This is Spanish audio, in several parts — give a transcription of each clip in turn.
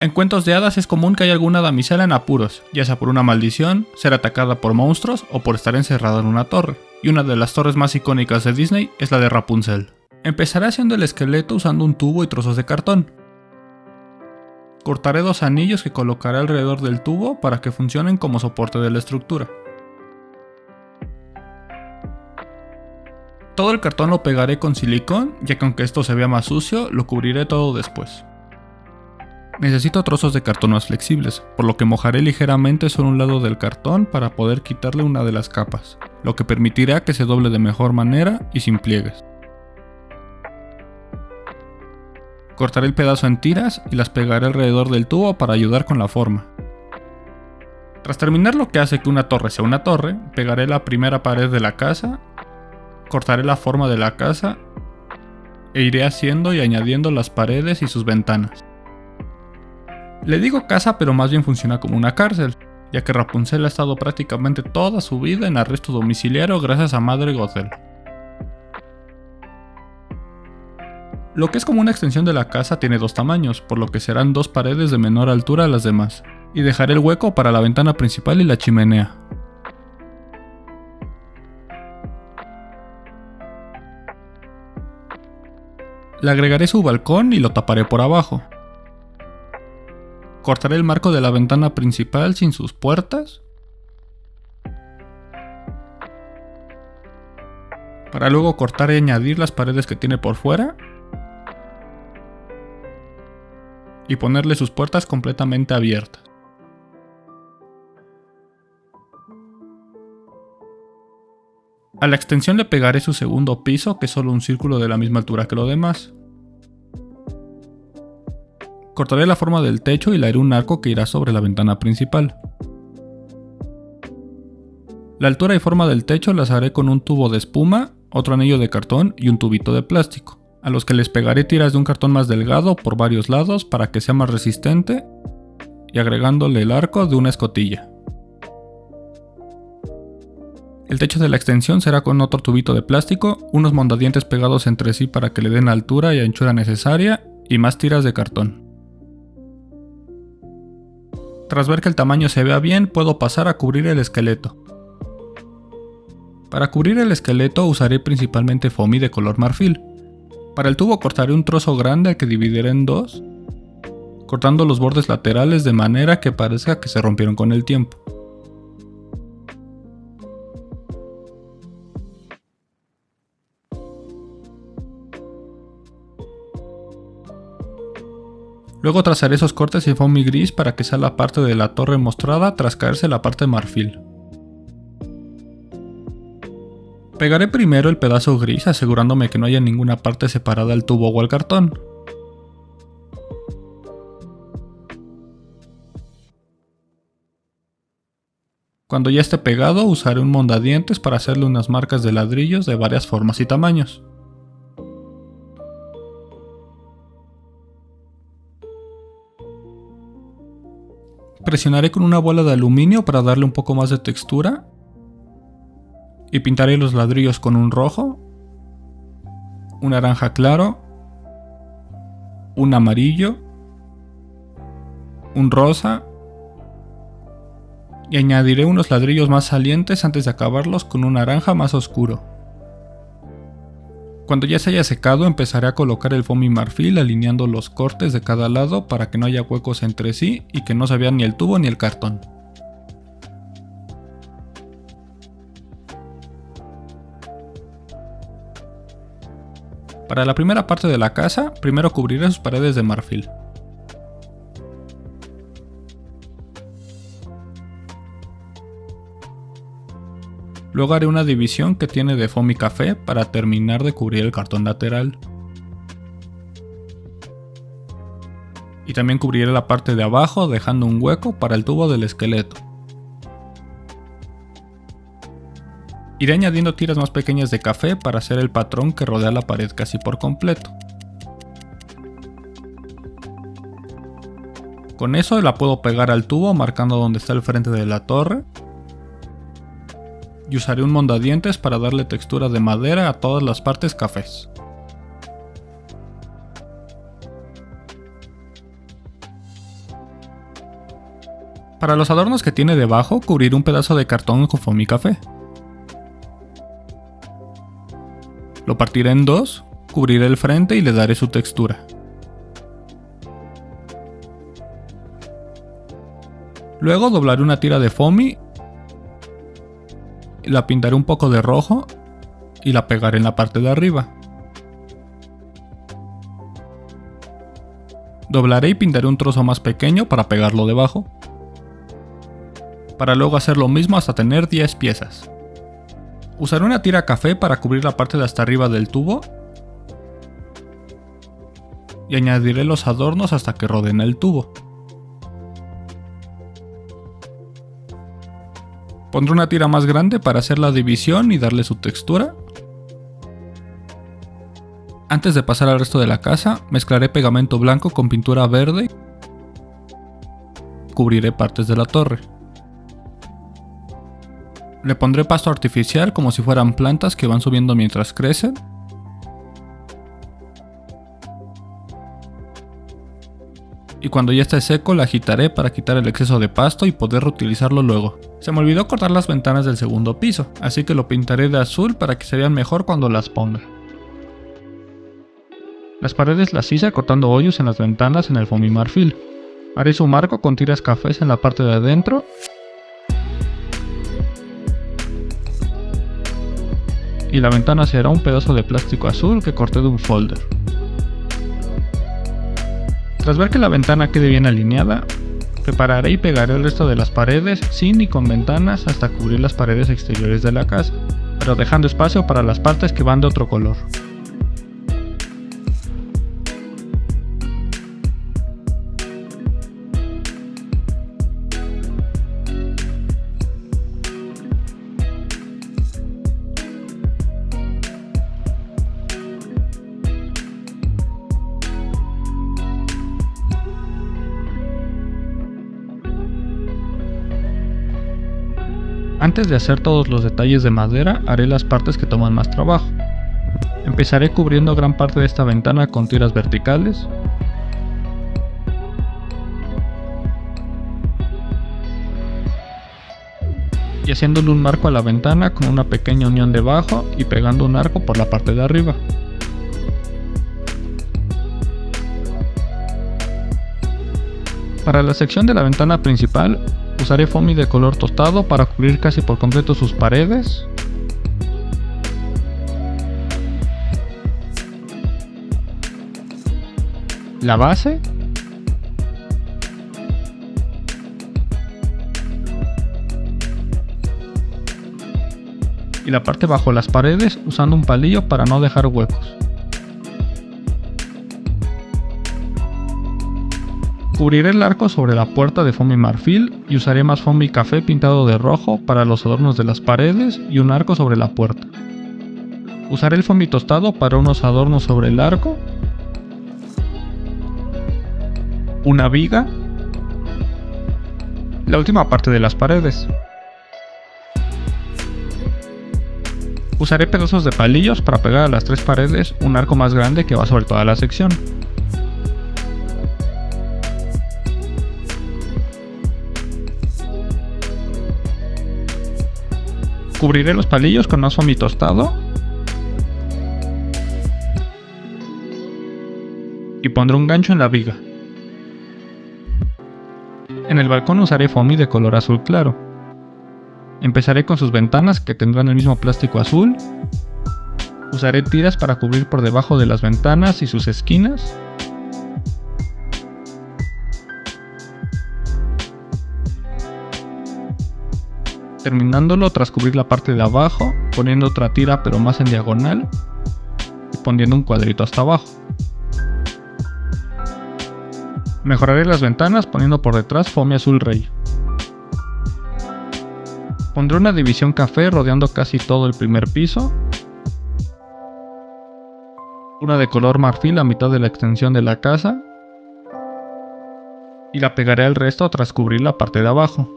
En cuentos de hadas es común que haya alguna damisela en apuros, ya sea por una maldición, ser atacada por monstruos o por estar encerrada en una torre, y una de las torres más icónicas de Disney es la de Rapunzel. Empezaré haciendo el esqueleto usando un tubo y trozos de cartón. Cortaré 2 anillos que colocaré alrededor del tubo para que funcionen como soporte de la estructura. Todo el cartón lo pegaré con silicón, ya que aunque esto se vea más sucio, lo cubriré todo después. Necesito trozos de cartón más flexibles, por lo que mojaré ligeramente solo un lado del cartón para poder quitarle una de las capas, lo que permitirá que se doble de mejor manera y sin pliegues. Cortaré el pedazo en tiras y las pegaré alrededor del tubo para ayudar con la forma. Tras terminar lo que hace que una torre sea una torre, pegaré la primera pared de la casa, cortaré la forma de la casa e iré haciendo y añadiendo las paredes y sus ventanas. Le digo casa, pero más bien funciona como una cárcel, ya que Rapunzel ha estado prácticamente toda su vida en arresto domiciliario gracias a Madre Gothel. Lo que es como una extensión de la casa tiene 2 tamaños, por lo que serán 2 paredes de menor altura a las demás, y dejaré el hueco para la ventana principal y la chimenea. Le agregaré su balcón y lo taparé por abajo. Cortaré el marco de la ventana principal sin sus puertas, para luego cortar y añadir las paredes que tiene por fuera y ponerle sus puertas completamente abiertas. A la extensión le pegaré su segundo piso, que es solo un círculo de la misma altura que lo demás. Cortaré la forma del techo y le haré un arco que irá sobre la ventana principal. La altura y forma del techo las haré con un tubo de espuma, otro anillo de cartón y un tubito de plástico, a los que les pegaré tiras de un cartón más delgado por varios lados para que sea más resistente y agregándole el arco de una escotilla. El techo de la extensión será con otro tubito de plástico, unos mondadientes pegados entre sí para que le den altura y anchura necesaria y más tiras de cartón. Tras ver que el tamaño se vea bien, puedo pasar a cubrir el esqueleto. Para cubrir el esqueleto usaré principalmente foamy de color marfil. Para el tubo cortaré un trozo grande que dividiré en 2, cortando los bordes laterales de manera que parezca que se rompieron con el tiempo. Luego trazaré esos cortes en foamy gris para que sea la parte de la torre mostrada tras caerse la parte marfil. Pegaré primero el pedazo gris asegurándome que no haya ninguna parte separada al tubo o al cartón. Cuando ya esté pegado usaré un mondadientes para hacerle unas marcas de ladrillos de varias formas y tamaños. Presionaré con una bola de aluminio para darle un poco más de textura y pintaré los ladrillos con un rojo, un naranja claro, un amarillo, un rosa y añadiré unos ladrillos más salientes antes de acabarlos con un naranja más oscuro. Cuando ya se haya secado empezaré a colocar el foamy marfil alineando los cortes de cada lado para que no haya huecos entre sí y que no se vea ni el tubo ni el cartón. Para la primera parte de la casa, primero cubriré sus paredes de marfil. Luego haré una división que tiene de foamy café para terminar de cubrir el cartón lateral. Y también cubriré la parte de abajo dejando un hueco para el tubo del esqueleto. Iré añadiendo tiras más pequeñas de café para hacer el patrón que rodea la pared casi por completo. Con eso la puedo pegar al tubo marcando donde está el frente de la torre. Y usaré un mondadientes para darle textura de madera a todas las partes cafés. Para los adornos que tiene debajo, cubriré un pedazo de cartón con foamy café. Lo partiré en dos, cubriré el frente y le daré su textura. Luego doblaré una tira de foamy, la pintaré un poco de rojo y la pegaré en la parte de arriba. Doblaré y pintaré un trozo más pequeño para pegarlo debajo, para luego hacer lo mismo hasta tener 10 piezas. Usaré una tira café para cubrir la parte de hasta arriba del tubo y añadiré los adornos hasta que rodeen el tubo. Pondré una tira más grande para hacer la división y darle su textura. Antes de pasar al resto de la casa, mezclaré pegamento blanco con pintura verde. Cubriré partes de la torre. Le pondré pasto artificial como si fueran plantas que van subiendo mientras crecen. Y cuando ya esté seco la agitaré para quitar el exceso de pasto y poder reutilizarlo luego. Se me olvidó cortar las ventanas del segundo piso, así que lo pintaré de azul para que se vean mejor cuando las ponga. Las paredes las hice cortando hoyos en las ventanas en el foamy marfil. Haré su marco con tiras cafés en la parte de adentro. Y la ventana será un pedazo de plástico azul que corté de un folder. Tras ver que la ventana quede bien alineada, prepararé y pegaré el resto de las paredes sin y con ventanas hasta cubrir las paredes exteriores de la casa, pero dejando espacio para las partes que van de otro color. Antes de hacer todos los detalles de madera, haré las partes que toman más trabajo. Empezaré cubriendo gran parte de esta ventana con tiras verticales. Y haciéndole un marco a la ventana con una pequeña unión debajo y pegando un arco por la parte de arriba. Para la sección de la ventana principal, usaré foamy de color tostado para cubrir casi por completo sus paredes. La base. Y la parte bajo las paredes usando un palillo para no dejar huecos. Cubriré el arco sobre la puerta de foamy marfil y usaré más foamy café pintado de rojo para los adornos de las paredes y un arco sobre la puerta. Usaré el foamy tostado para unos adornos sobre el arco, una viga, la última parte de las paredes. Usaré pedazos de palillos para pegar a las tres paredes un arco más grande que va sobre toda la sección. Cubriré los palillos con más foamy tostado y pondré un gancho en la viga. En el balcón usaré foamy de color azul claro. Empezaré con sus ventanas que tendrán el mismo plástico azul. Usaré tiras para cubrir por debajo de las ventanas y sus esquinas. Terminándolo tras cubrir la parte de abajo, poniendo otra tira pero más en diagonal y poniendo un cuadrito hasta abajo. Mejoraré las ventanas poniendo por detrás foamy azul rey. Pondré una división café rodeando casi todo el primer piso, una de color marfil a mitad de la extensión de la casa y la pegaré al resto tras cubrir la parte de abajo.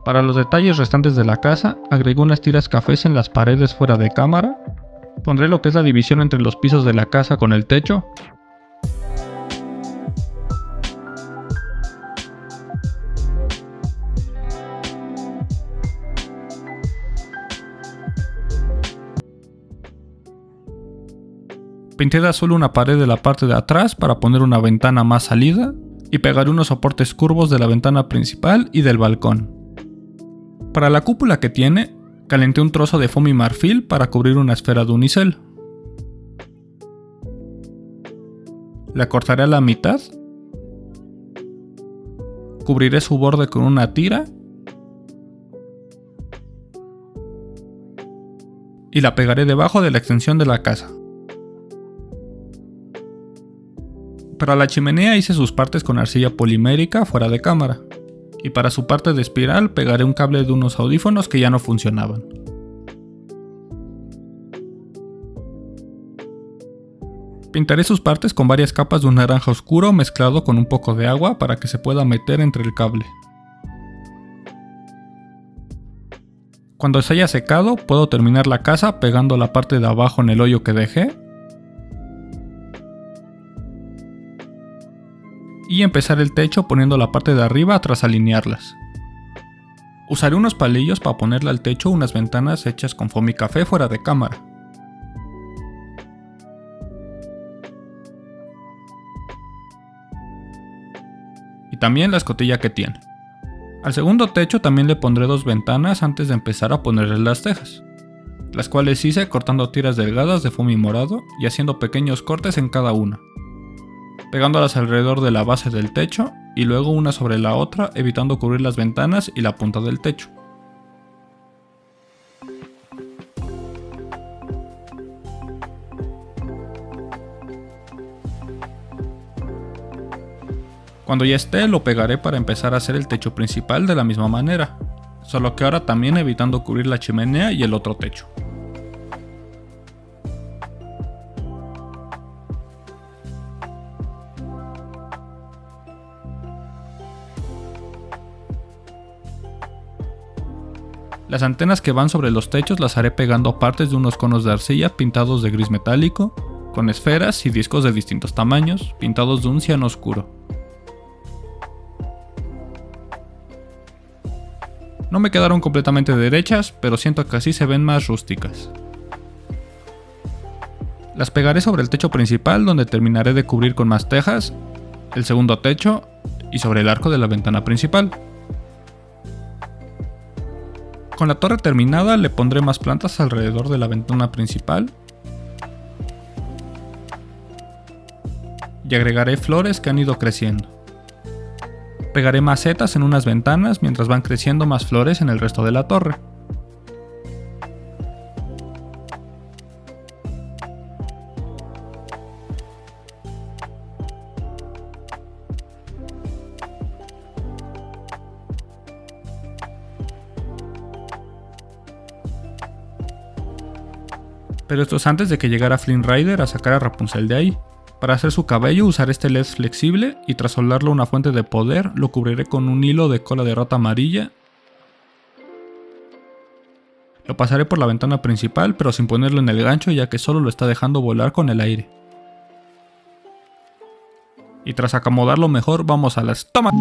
Para los detalles restantes de la casa, agrego unas tiras cafés en las paredes fuera de cámara. Pondré lo que es la división entre los pisos de la casa con el techo. Pinté de azul una pared de la parte de atrás para poner una ventana más salida y pegaré unos soportes curvos de la ventana principal y del balcón. Para la cúpula que tiene, calenté un trozo de foamy marfil para cubrir una esfera de unicel. La cortaré a la mitad, cubriré su borde con una tira y la pegaré debajo de la extensión de la casa. Para la chimenea hice sus partes con arcilla polimérica fuera de cámara, y para su parte de espiral pegaré un cable de unos audífonos que ya no funcionaban. Pintaré sus partes con varias capas de un naranja oscuro mezclado con un poco de agua para que se pueda meter entre el cable. Cuando se haya secado, puedo terminar la casa pegando la parte de abajo en el hoyo que dejé y empezar el techo poniendo la parte de arriba tras alinearlas. Usaré unos palillos para ponerle al techo unas ventanas hechas con foamy café fuera de cámara. Y también la escotilla que tiene. Al segundo techo también le pondré 2 ventanas antes de empezar a ponerle las tejas, las cuales hice cortando tiras delgadas de foamy morado y haciendo pequeños cortes en cada una, pegándolas alrededor de la base del techo y luego una sobre la otra, evitando cubrir las ventanas y la punta del techo. Cuando ya esté, lo pegaré para empezar a hacer el techo principal de la misma manera, solo que ahora también evitando cubrir la chimenea y el otro techo. Las antenas que van sobre los techos las haré pegando partes de unos conos de arcilla pintados de gris metálico, con esferas y discos de distintos tamaños, pintados de un ciano oscuro. No me quedaron completamente derechas, pero siento que así se ven más rústicas. Las pegaré sobre el techo principal, donde terminaré de cubrir con más tejas, el segundo techo y sobre el arco de la ventana principal. Con la torre terminada le pondré más plantas alrededor de la ventana principal y agregaré flores que han ido creciendo. Pegaré macetas en unas ventanas mientras van creciendo más flores en el resto de la torre. Pero esto es antes de que llegara Flynn Rider a sacar a Rapunzel de ahí. Para hacer su cabello usaré este LED flexible y tras soldarlo a una fuente de poder lo cubriré con un hilo de cola de rata amarilla. Lo pasaré por la ventana principal pero sin ponerlo en el gancho, ya que solo lo está dejando volar con el aire. Y tras acomodarlo mejor vamos a las tomas.